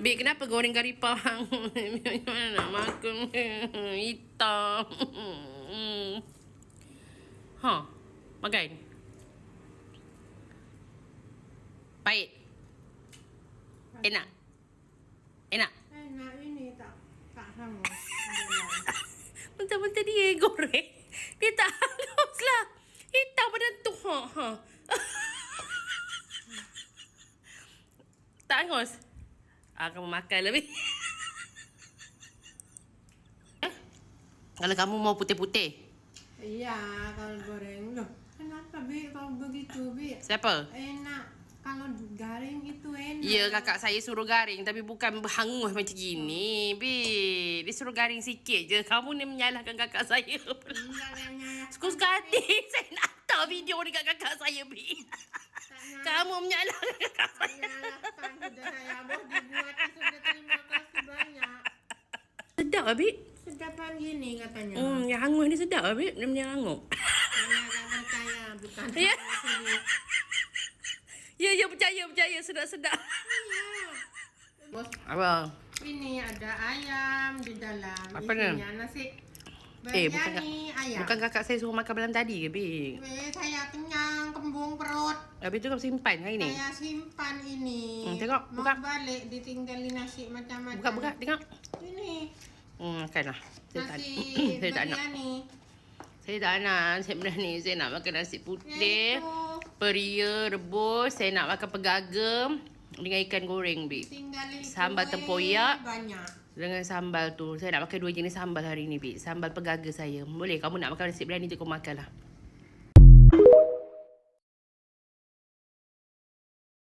Bik, kenapa goreng kari pahang? Mana nak makan? Hitam. Ha, makan. Pahit. Enak. Enak. Enak ini tak hangus. Mentah-mentah dia goreng. Dia tak hangus lah. Hitam pada tu. Ha. Tak hangus. Kamu makan lebih. Kalau kamu mau putih-putih. Iya, kalau goreng. Loh, kenapa Bi kalau begitu Bi? Siapa? Enak. Kalau garing itu enak. Ya, kakak saya suruh garing. Tapi bukan hangus macam gini. Bi, dia suruh garing sikit je. Kamu ni menyalahkan kakak saya. Suka-suka hati. Saya nak hantar video dekat kakak saya, Bi. Kamu menyalahkan kakak saya. Menyalahkan sudah saya. Bos dibuat sudah, terima kasih banyak. Sedap, Abi. Sedapan gini katanya. Yang hangus ni sedap, Abi. Dia punya hangus. Saya tak percaya. Bukan Ya. saya sendiri. Ya, percaya. Sedap-sedap. Iya. Bos, Apa? ini ada ayam di dalam. Apa ni? Isinya nasi Bukan, ayam. bukan kakak saya suruh makan malam tadi ke, Bi? Saya kenyang, kembung perut. Habis tu kamu simpan hari ni? Saya simpan ini. Tengok, mau buka. balik ditinggalin nasi macam-macam. Buka, tengok. Ini Makanlah. Saya tak nasi saya tak nak. biryani. Saya tak nak nasi biryani. Saya nak makan nasi putih, Itu peria, rebus. Saya nak makan pegagam dengan ikan goreng, Bi. tinggalin Sambal kuih tempoyak. banyak. Dengan sambal tu. Saya nak makan 2 jenis sambal hari ni, Bi. Sambal pegaga saya. Boleh? Kamu nak makan nasi biryani tu, kau makan lah.